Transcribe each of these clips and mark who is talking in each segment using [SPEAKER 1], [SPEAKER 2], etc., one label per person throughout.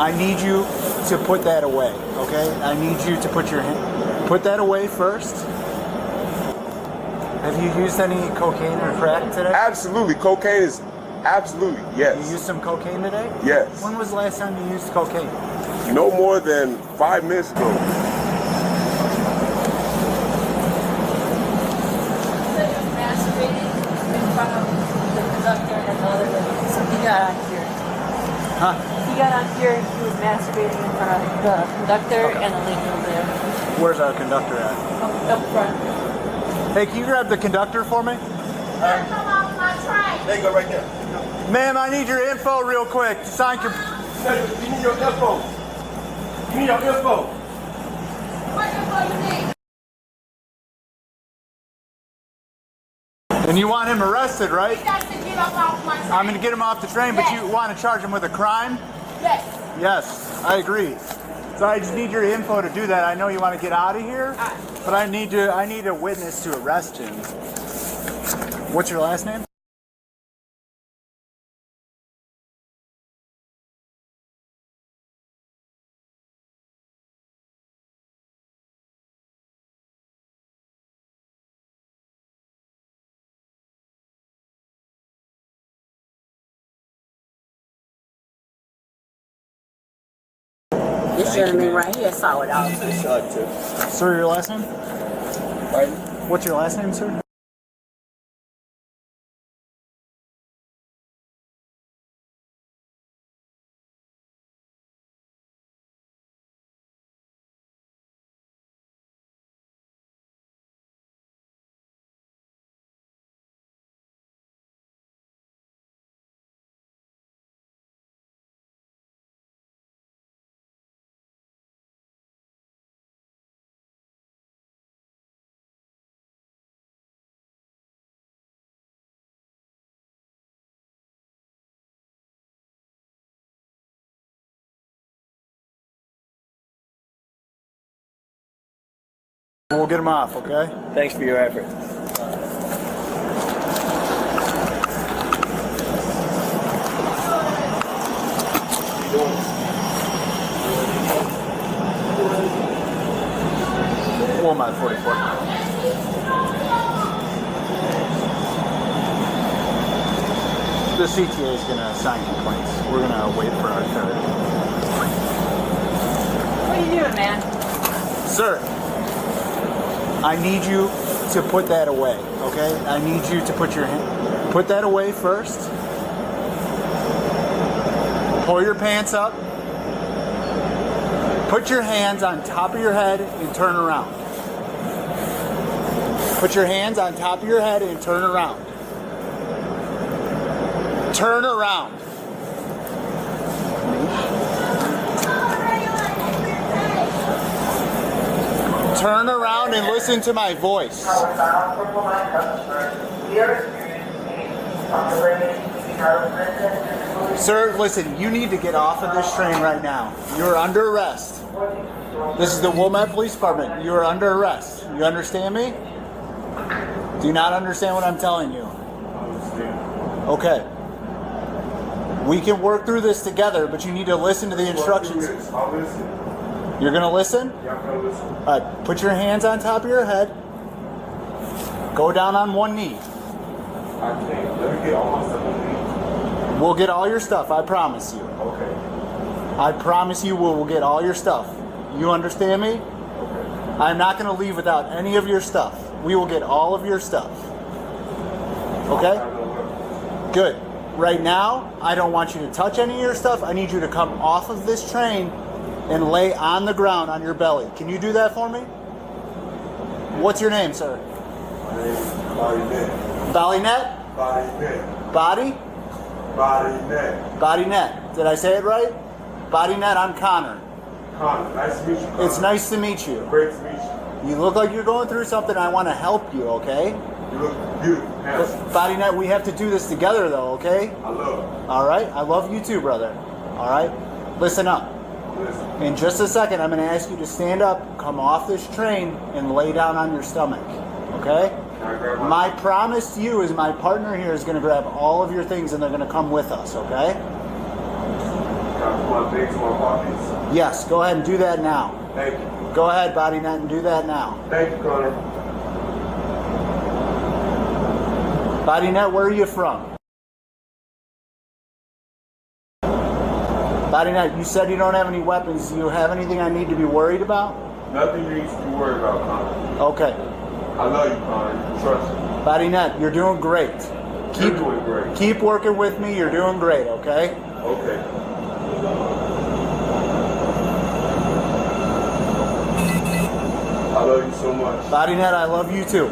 [SPEAKER 1] I need you to put that away, okay? I need you to put that away first. Have you used any cocaine or crack today?
[SPEAKER 2] Absolutely. Cocaine is absolutely, yes.
[SPEAKER 1] You used some cocaine today?
[SPEAKER 2] Yes.
[SPEAKER 1] When was the last time you used cocaine?
[SPEAKER 2] No more than 5 minutes ago.
[SPEAKER 3] Masturbating in front of the conductor and the other lady. So he got on here.
[SPEAKER 1] Huh?
[SPEAKER 3] He got on here and he was masturbating in front of the conductor and the lady over there.
[SPEAKER 1] Where's our conductor at?
[SPEAKER 3] Up front.
[SPEAKER 1] Hey, can you grab the conductor for me?
[SPEAKER 2] There you go, right there.
[SPEAKER 1] Ma'am, I need your info real quick to sign your...
[SPEAKER 2] Give me your info. Give me your info.
[SPEAKER 3] What info you need?
[SPEAKER 1] And you want him arrested, right?
[SPEAKER 3] He got to get up off my train.
[SPEAKER 1] I'm going to get him off the train, but you want to charge him with a crime?
[SPEAKER 3] Yes.
[SPEAKER 1] Yes, I agree. So I just need your info to do that. I know you want to get out of here, but I need a witness to arrest him. What's your last name?
[SPEAKER 4] This gentleman right here saw it all.
[SPEAKER 1] Sir, your last name?
[SPEAKER 2] Pardon?
[SPEAKER 1] What's your last name, sir? We'll get him off, okay?
[SPEAKER 5] Thanks for your effort.
[SPEAKER 1] Wilmette 44. The CTA is going to sign complaints. We're going to wait for our turn.
[SPEAKER 3] What are you doing, man?
[SPEAKER 1] Sir, I need you to put that away, okay? I need you to put that away first. Pull your pants up. Put your hands on top of your head and turn around. Put your hands on top of your head and turn around. Turn around. Turn around and listen to my voice. Sir, listen, you need to get off of this train right now. You're under arrest. This is the Wilmette Police Department. You are under arrest. You understand me? Do you not understand what I'm telling you? Okay. We can work through this together, but you need to listen to the instructions.
[SPEAKER 2] I'll listen.
[SPEAKER 1] You're going to listen?
[SPEAKER 2] Yeah, I'm gonna listen.
[SPEAKER 1] All right, put your hands on top of your head. Go down on one knee.
[SPEAKER 2] I can't. Let me get all my stuff on me.
[SPEAKER 1] We'll get all your stuff, I promise you.
[SPEAKER 2] Okay.
[SPEAKER 1] I promise you we'll get all your stuff. You understand me?
[SPEAKER 2] Okay.
[SPEAKER 1] I'm not going to leave without any of your stuff. We will get all of your stuff. Okay? Good. Right now, I don't want you to touch any of your stuff. I need you to come off of this train and lay on the ground on your belly. Can you do that for me? What's your name, sir?
[SPEAKER 2] My name is Wilmette.
[SPEAKER 1] Ballynet?
[SPEAKER 2] Wilmette.
[SPEAKER 1] Body?
[SPEAKER 2] Wilmette.
[SPEAKER 1] Bodynet. Did I say it right? Bodynet, I'm Connor.
[SPEAKER 2] Connor, nice to meet you, Connor.
[SPEAKER 1] It's nice to meet you.
[SPEAKER 2] Great to meet you.
[SPEAKER 1] You look like you're going through something. I want to help you, okay?
[SPEAKER 2] You look beautiful, handsome.
[SPEAKER 1] Bodynet, we have to do this together, though, okay?
[SPEAKER 2] I love you.
[SPEAKER 1] All right? I love you too, brother. All right? Listen up.
[SPEAKER 2] Listen.
[SPEAKER 1] In just a second, I'm going to ask you to stand up, come off this train, and lay down on your stomach, okay?
[SPEAKER 2] Can I grab
[SPEAKER 1] My promise to you is my partner here is going to grab all of your things, and they're going to come with us, okay?
[SPEAKER 2] my things in my pockets?
[SPEAKER 1] Yes, go ahead and do that now.
[SPEAKER 2] Thank you.
[SPEAKER 1] Go ahead, body net, and do that now.
[SPEAKER 2] Thank you, Connor.
[SPEAKER 1] Body net, where are you from? Body net, you said you don't have any weapons. Do you have anything I need to be worried about?
[SPEAKER 2] Nothing you need to be worried about, Connor.
[SPEAKER 1] Okay.
[SPEAKER 2] I love you, Connor. Trust me.
[SPEAKER 1] Body net, you're doing great.
[SPEAKER 2] You're doing great.
[SPEAKER 1] Keep working with me. You're doing great, okay?
[SPEAKER 2] Okay. I love you so much.
[SPEAKER 1] Body net, I love you too.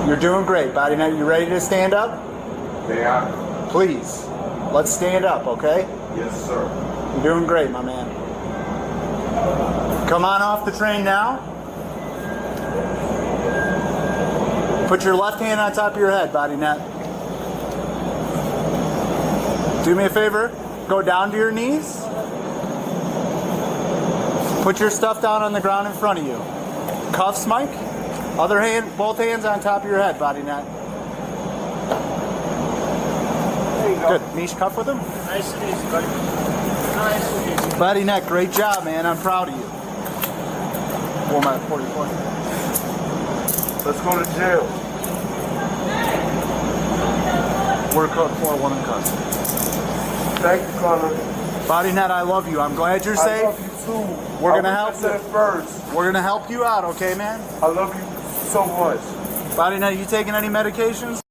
[SPEAKER 1] You're doing great, body net. You ready to stand up?
[SPEAKER 2] May I?
[SPEAKER 1] Please. Let's stand up, okay?
[SPEAKER 2] Yes, sir.
[SPEAKER 1] You're doing great, my man. Come on off the train now. Put your left hand on top of your head, body net. Do me a favor. Go down to your knees. Put your stuff down on the ground in front of you. Cuffs, Mike. Other hand, both hands on top of your head, body net.
[SPEAKER 2] There you go.
[SPEAKER 1] Good. Niche cuff with him.
[SPEAKER 2] Nice and easy, buddy. Nice and easy.
[SPEAKER 1] Body net, great job, man. I'm proud of you. Wilmette 44.
[SPEAKER 2] Let's go to jail.
[SPEAKER 1] We're code 4-1 in custody.
[SPEAKER 2] Thank you, Connor.
[SPEAKER 1] Body net, I love you. I'm glad you're
[SPEAKER 2] I
[SPEAKER 1] safe.
[SPEAKER 2] love you too.
[SPEAKER 1] We're gonna
[SPEAKER 2] I
[SPEAKER 1] help
[SPEAKER 2] wish I said
[SPEAKER 1] you.
[SPEAKER 2] it first.
[SPEAKER 1] We're gonna help you out, okay, man?
[SPEAKER 2] I love you so much.
[SPEAKER 1] Body net, you taking any medications?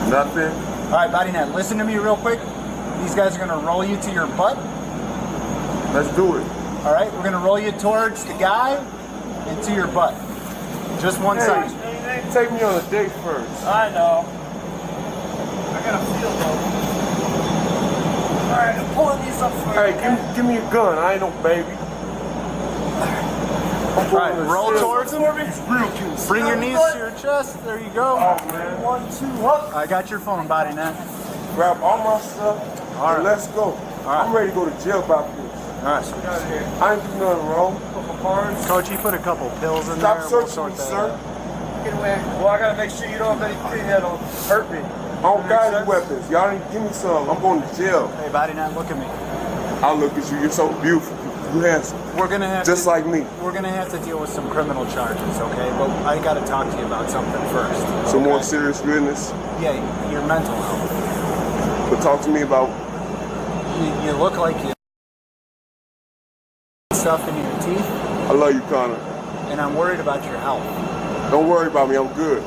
[SPEAKER 2] Nothing.
[SPEAKER 1] All right, body net, listen to me real quick. These guys are gonna roll you to your butt.
[SPEAKER 2] Let's do it.
[SPEAKER 1] All right, we're gonna roll you towards the guy and to your butt. Just one second.
[SPEAKER 2] Hey, take me on a date first.
[SPEAKER 3] I know. I got a feel though. Alright, I'm pulling these up for you.
[SPEAKER 2] Hey, give me a gun. I ain't no baby. I'm
[SPEAKER 1] All right,
[SPEAKER 2] going to
[SPEAKER 1] roll
[SPEAKER 2] jail.
[SPEAKER 1] towards him.
[SPEAKER 2] It's real cute.
[SPEAKER 1] Bring your knees to your chest. There you go.
[SPEAKER 2] Oh, man.
[SPEAKER 3] 1, 2, up.
[SPEAKER 1] I got your phone, body net.
[SPEAKER 2] Grab all my stuff.
[SPEAKER 1] All right.
[SPEAKER 2] And let's go.
[SPEAKER 1] right.
[SPEAKER 2] I'm ready to go to jail about this.
[SPEAKER 1] All right.
[SPEAKER 2] Out of here. I ain't do nothing wrong. Couple cards.
[SPEAKER 1] Coach, you put a couple pills in
[SPEAKER 2] Stop
[SPEAKER 1] there. We'll
[SPEAKER 2] searching
[SPEAKER 1] sort
[SPEAKER 2] me,
[SPEAKER 1] that
[SPEAKER 2] sir.
[SPEAKER 1] out.
[SPEAKER 3] Get away.
[SPEAKER 2] Well, I gotta make sure you don't have anything that'll hurt me. I don't got any weapons. Y'all didn't give me some. I'm going to jail.
[SPEAKER 1] Hey, body net, look at me.
[SPEAKER 2] I'll look at you. You're so beautiful. You handsome.
[SPEAKER 1] We're gonna have
[SPEAKER 2] Just
[SPEAKER 1] to,
[SPEAKER 2] like me.
[SPEAKER 1] We're gonna have to deal with some criminal charges, okay? But I gotta talk to you about something first.
[SPEAKER 2] Some
[SPEAKER 1] okay?
[SPEAKER 2] more serious business.
[SPEAKER 1] Yeah, your mental health.
[SPEAKER 2] But talk to me about.
[SPEAKER 1] You look like you stuff in your teeth,
[SPEAKER 2] I love you, Connor.
[SPEAKER 1] and I'm worried about your health.
[SPEAKER 2] Don't worry about me. I'm good.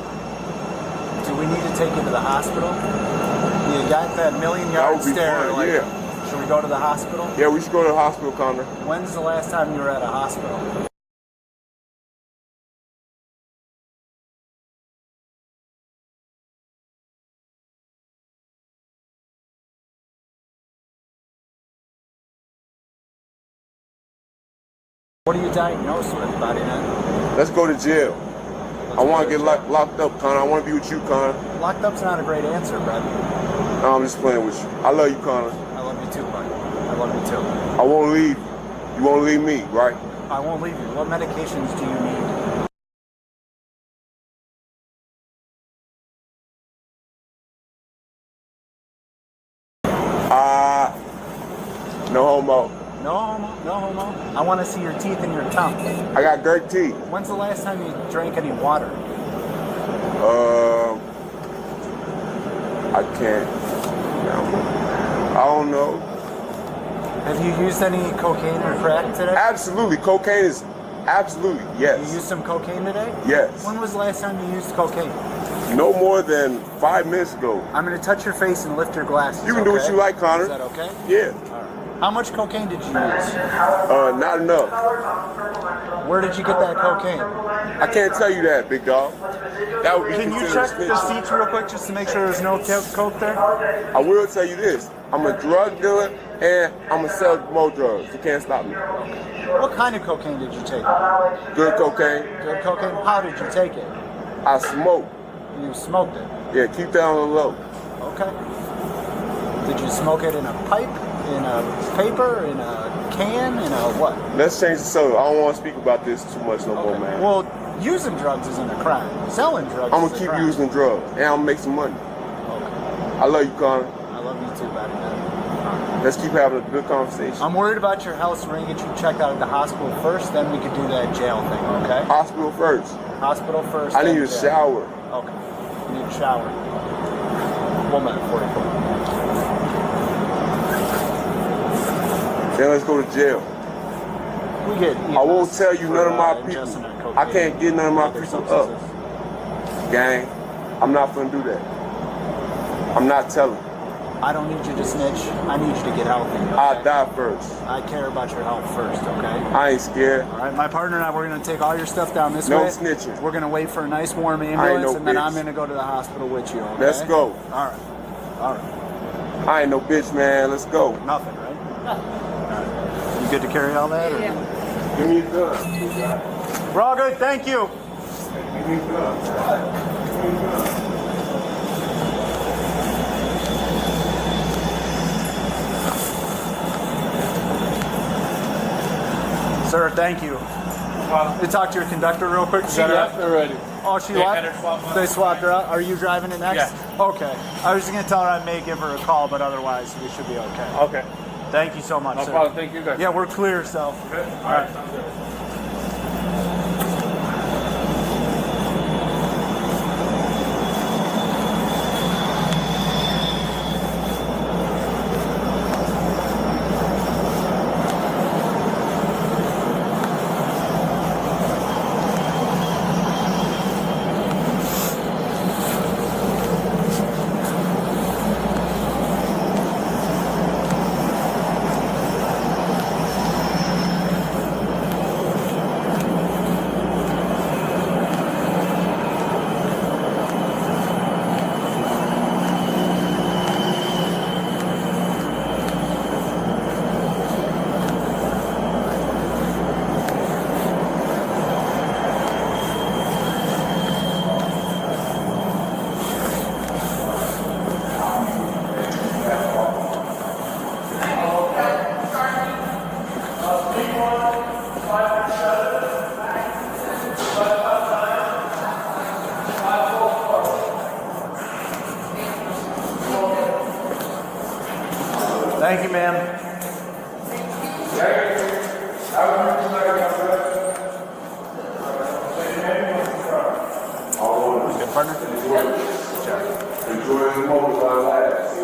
[SPEAKER 1] Do we need to take you to the hospital? You got that million
[SPEAKER 2] That
[SPEAKER 1] yard
[SPEAKER 2] would be
[SPEAKER 1] stare.
[SPEAKER 2] fun,
[SPEAKER 1] Like,
[SPEAKER 2] yeah.
[SPEAKER 1] should we go to the hospital?
[SPEAKER 2] Yeah, we should go to the hospital, Connor.
[SPEAKER 1] When's the last time you were at a hospital? What are you diagnosed with, body net?
[SPEAKER 2] Let's go to jail. I want to get locked up, Connor. I want to be with you, Connor.
[SPEAKER 1] Locked up's not a great answer, Brad.
[SPEAKER 2] No, I'm just playing with you. I love you, Connor.
[SPEAKER 1] I love you too, buddy. I love you too.
[SPEAKER 2] I won't leave. You won't leave me, right?
[SPEAKER 1] I won't leave you. What medications do you need?
[SPEAKER 2] No homo.
[SPEAKER 1] No homo, no homo. I want to see your teeth and your tongue.
[SPEAKER 2] I got great teeth.
[SPEAKER 1] When's the last time you drank any water?
[SPEAKER 2] I can't. I don't know.
[SPEAKER 1] Have you used any cocaine or crack today?
[SPEAKER 2] Absolutely. Cocaine is absolutely,
[SPEAKER 1] You
[SPEAKER 2] yes.
[SPEAKER 1] used some cocaine today?
[SPEAKER 2] Yes.
[SPEAKER 1] When was the last time you used cocaine?
[SPEAKER 2] No more than 5 minutes ago.
[SPEAKER 1] I'm going to touch your face and lift your glasses.
[SPEAKER 2] You can do what you like, Connor.
[SPEAKER 1] Is that okay?
[SPEAKER 2] Yeah.
[SPEAKER 1] All right. How much cocaine did you use?
[SPEAKER 2] Not enough.
[SPEAKER 1] Where did you get that cocaine?
[SPEAKER 2] I can't tell you that, big dog. That would be
[SPEAKER 1] Can you
[SPEAKER 2] considered
[SPEAKER 1] check the
[SPEAKER 2] snitching.
[SPEAKER 1] seats real quick just to make sure there's no coke there?
[SPEAKER 2] I will tell you this. I'm a drug dealer and I'm gonna sell more drugs. You can't stop me.
[SPEAKER 1] What kind of cocaine did you take?
[SPEAKER 2] Good cocaine.
[SPEAKER 1] Good cocaine? How did you take it?
[SPEAKER 2] I smoke.
[SPEAKER 1] You smoked it.
[SPEAKER 2] Yeah, keep that on the low.
[SPEAKER 1] Okay. Did you smoke it in a pipe, in a paper, in a can, in a what?
[SPEAKER 2] Let's change the subject. I don't want to speak about this too much no more, man.
[SPEAKER 1] Well, using drugs isn't a crime. Selling drugs
[SPEAKER 2] I'm
[SPEAKER 1] is
[SPEAKER 2] gonna
[SPEAKER 1] a
[SPEAKER 2] keep
[SPEAKER 1] crime.
[SPEAKER 2] using drugs and I'm gonna make some money.
[SPEAKER 1] Okay.
[SPEAKER 2] I love you, Connor.
[SPEAKER 1] I love you too, buddy.
[SPEAKER 2] Let's keep having a good conversation.
[SPEAKER 1] I'm worried about your health, so we're gonna get you checked out at the hospital first, then we could do that jail thing, okay?
[SPEAKER 2] Hospital first.
[SPEAKER 1] Hospital first.
[SPEAKER 2] I need
[SPEAKER 1] then
[SPEAKER 2] a
[SPEAKER 1] jail.
[SPEAKER 2] shower.
[SPEAKER 1] Okay. You need a shower. Wilmette, 44.
[SPEAKER 2] Then let's go to jail.
[SPEAKER 1] We get
[SPEAKER 2] I won't tell you none of my people.
[SPEAKER 1] ingesting that cocaine,
[SPEAKER 2] I can't get none of my
[SPEAKER 1] other
[SPEAKER 2] people
[SPEAKER 1] substances.
[SPEAKER 2] up. Gang, I'm not gonna do that. I'm not telling.
[SPEAKER 1] I don't need you to snitch. I need you to get healthy. Okay?
[SPEAKER 2] I'll die first.
[SPEAKER 1] I care about your health first, okay?
[SPEAKER 2] I ain't scared.
[SPEAKER 1] All right, my partner and I, we're going to take all your stuff down this
[SPEAKER 2] No
[SPEAKER 1] way.
[SPEAKER 2] snitching.
[SPEAKER 1] We're going to wait for a nice warm
[SPEAKER 2] I ain't
[SPEAKER 1] ambulance,
[SPEAKER 2] no
[SPEAKER 1] and then
[SPEAKER 2] bitch.
[SPEAKER 1] I'm going to go to the hospital with you, okay?
[SPEAKER 2] Let's go.
[SPEAKER 1] All right. All right.
[SPEAKER 2] I ain't no bitch, man. Let's go.
[SPEAKER 1] Nothing, right? All right. You good to carry all that? Or?
[SPEAKER 3] Yeah.
[SPEAKER 2] Give me a gun.
[SPEAKER 1] We're all good, thank you.
[SPEAKER 2] Give me a gun.
[SPEAKER 1] Sir, thank you. You talk to your conductor real quick. Is that right?
[SPEAKER 5] already.
[SPEAKER 1] Oh, she
[SPEAKER 5] They
[SPEAKER 1] left?
[SPEAKER 5] had her swap out.
[SPEAKER 1] They swapped her out? Are you driving it next?
[SPEAKER 5] Yeah.
[SPEAKER 1] Okay. I was just going to tell her I may give her a call, but otherwise we should be okay.
[SPEAKER 5] Okay.
[SPEAKER 1] Thank you so much,
[SPEAKER 5] No
[SPEAKER 1] sir.
[SPEAKER 5] problem. Thank you guys.
[SPEAKER 1] Yeah, we're clear, so.
[SPEAKER 5] Okay. All right. Sounds good.
[SPEAKER 1] Thank you, ma'am. Good partner?
[SPEAKER 2] Enjoy the moment while it lasts.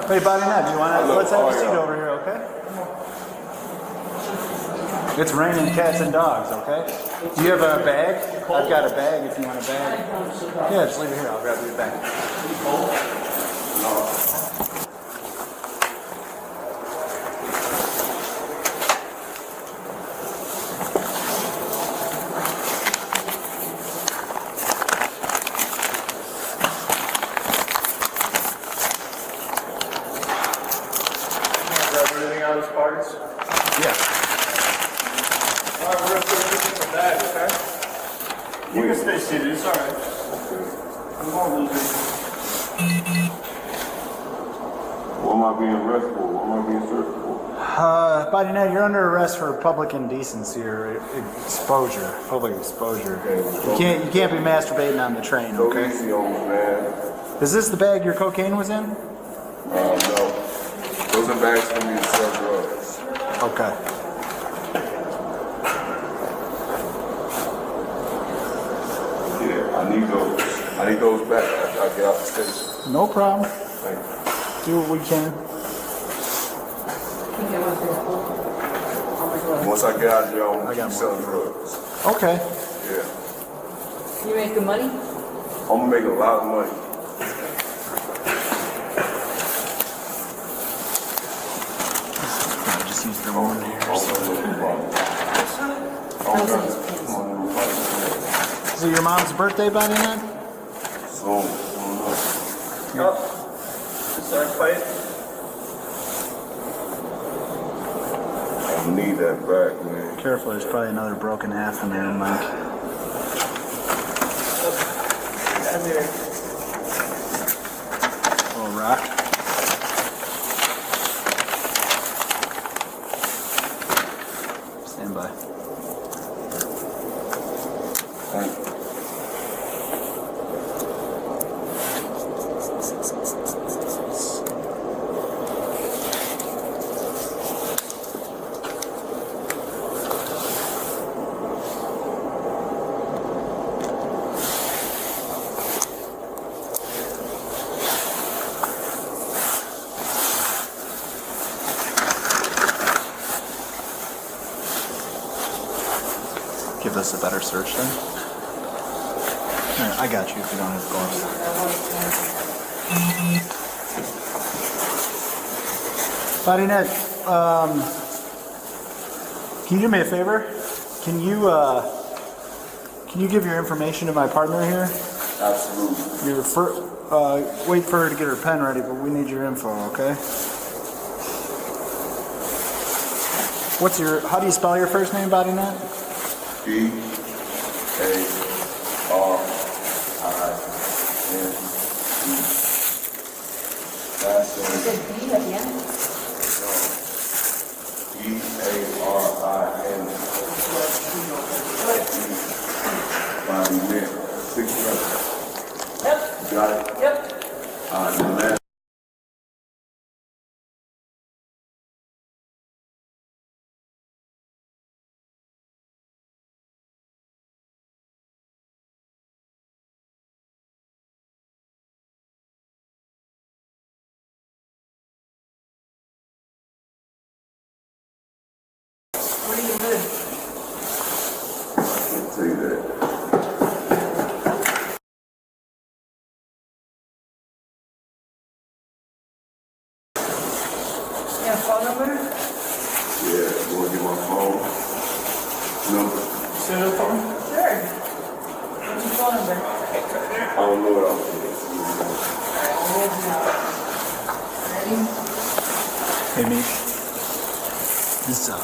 [SPEAKER 1] Hey, buddy, Ned, do you want to?
[SPEAKER 2] Hello,
[SPEAKER 1] Let's have
[SPEAKER 2] how
[SPEAKER 1] a
[SPEAKER 2] are
[SPEAKER 1] seat
[SPEAKER 2] you?
[SPEAKER 1] over here, okay? It's raining cats and dogs, okay? Do you have a bag? I've got a bag if you want a bag. Yeah, just leave it here. I'll grab your bag.
[SPEAKER 5] Grab everything out of his pockets.
[SPEAKER 1] Yeah.
[SPEAKER 5] All right, we're going to put this in the bag, okay? You can stay seated. It's all right. Come on, little bit.
[SPEAKER 2] What am I being arrested for? What am I being searched for?
[SPEAKER 1] Buddy, Ned, you're under arrest for public indecency or exposure, public exposure. You can't be masturbating on the train,
[SPEAKER 2] Go
[SPEAKER 1] okay?
[SPEAKER 2] easy on me, man.
[SPEAKER 1] Is this the bag your cocaine was in?
[SPEAKER 2] No. Those are bags for me to sell drugs.
[SPEAKER 1] Okay.
[SPEAKER 2] Yeah, I need those. I need those back after I get off the station.
[SPEAKER 1] No problem.
[SPEAKER 2] Thank you.
[SPEAKER 1] Do what we can.
[SPEAKER 2] Once I get out of here, I'm
[SPEAKER 1] I
[SPEAKER 2] gonna
[SPEAKER 1] got
[SPEAKER 2] keep selling drugs.
[SPEAKER 1] Okay.
[SPEAKER 2] Yeah.
[SPEAKER 3] You making money?
[SPEAKER 2] I'm gonna make a lot of money.
[SPEAKER 1] I just used the one here. Is it your mom's birthday, buddy, man?
[SPEAKER 2] So,
[SPEAKER 5] Yep. Start fight.
[SPEAKER 2] I need that back, man.
[SPEAKER 1] Careful, there's probably another broken half in there, Mike.
[SPEAKER 5] I'm here.
[SPEAKER 1] Little rock. Stand by.
[SPEAKER 2] Thank you.
[SPEAKER 1] Give this a better search then. Alright, I got you if you don't have gloves. Buddy Nick, can you do me a favor? Can you give your information to my partner here?
[SPEAKER 2] Absolutely.
[SPEAKER 1] Wait for her to get her pen ready, but we need your info, okay? How do you spell your first name, Buddy Nick?
[SPEAKER 2] D-A-R-I-N. That's
[SPEAKER 3] Is it B at the end?
[SPEAKER 2] D-A-R-I-N. Wilmette. 6 letters.
[SPEAKER 3] Yep.
[SPEAKER 2] You got it?
[SPEAKER 3] Yep.
[SPEAKER 2] The last.
[SPEAKER 3] What do you do?
[SPEAKER 2] I'll tell you that.
[SPEAKER 3] Yeah, phone number?
[SPEAKER 2] Yeah, you want to get my phone number?
[SPEAKER 5] Cell phone?
[SPEAKER 3] Sure. What's your phone number?
[SPEAKER 2] I don't know what I'm
[SPEAKER 3] Ready?
[SPEAKER 1] Hey, Mish. This is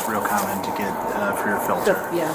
[SPEAKER 1] real common to get for your filter.
[SPEAKER 4] Yeah.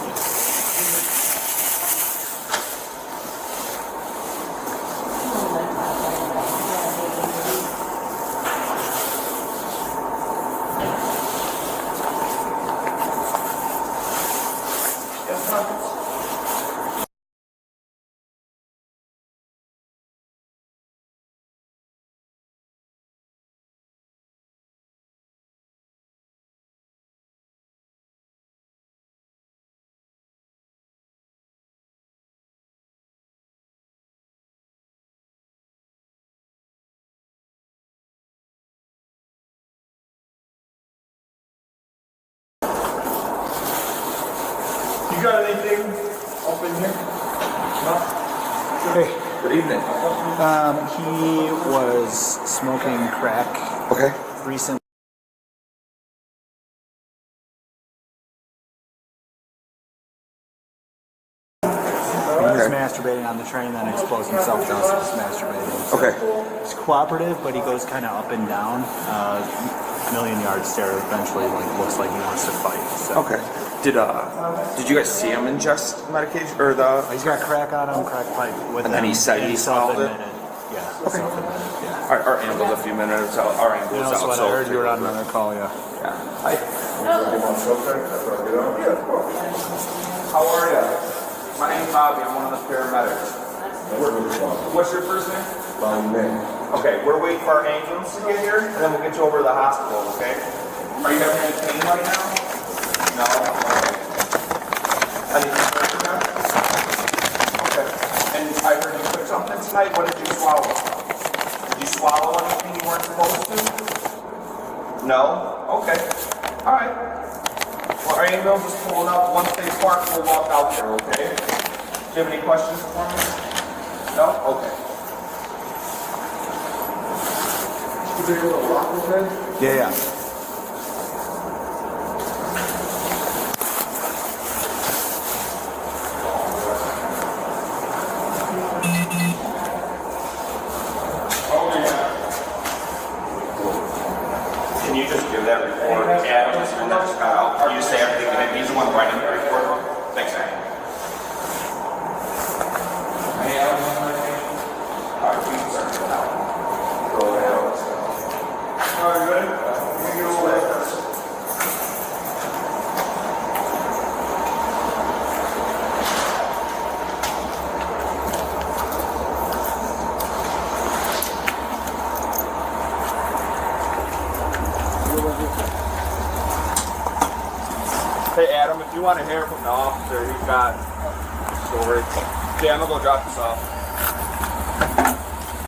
[SPEAKER 5] You got anything up in here? No?
[SPEAKER 1] Hey,
[SPEAKER 5] Good evening.
[SPEAKER 1] he was smoking crack
[SPEAKER 5] Okay.
[SPEAKER 1] recently. He was masturbating on the train, then exposed himself to us as masturbating. So
[SPEAKER 5] Okay.
[SPEAKER 1] he's cooperative, but he goes kind of up and down. Million yard stare. Eventually, looks like he wants to fight. So.
[SPEAKER 6] Okay. Did you guys see him ingest medication or the?
[SPEAKER 1] He's got crack on him, crack pipe with
[SPEAKER 6] And
[SPEAKER 1] him.
[SPEAKER 6] then he said he swallowed it?
[SPEAKER 1] self-admitted. Yeah.
[SPEAKER 6] Okay.
[SPEAKER 1] Self-admitted, yeah.
[SPEAKER 6] Our amble's a few minutes out. Our amble's
[SPEAKER 1] You know,
[SPEAKER 6] out.
[SPEAKER 1] so what
[SPEAKER 6] so
[SPEAKER 1] I heard you were on another call, yeah.
[SPEAKER 6] Yeah. Hi. How are you? My name's Bobby. I'm one of the paramedics. What's your first name? Okay, we're waiting for our ambulance to get here, and then we'll get you over to the hospital, okay? Are you having any pain right now? No? Okay. Anything hurting now? Okay. And I heard you took something tonight. What did you swallow? Did you swallow anything you weren't supposed to? No? Okay. All right. Our ambulance is pulling up. Once they park, we'll walk out there, okay? Do you have any questions for me? No? Okay.
[SPEAKER 2] Is there a little lock with
[SPEAKER 1] Yeah, yeah.
[SPEAKER 6] Can you just give that report? Adam, just when that just got out. Can you just say everything that he's the one writing the report? Thanks, Adam. Any other information? All right, we can start it out. Go ahead. All right, ready? You get over there first. Hey Adam, if you want to hear from the officer, he's got storage. Yeah, I'm gonna go drop this off.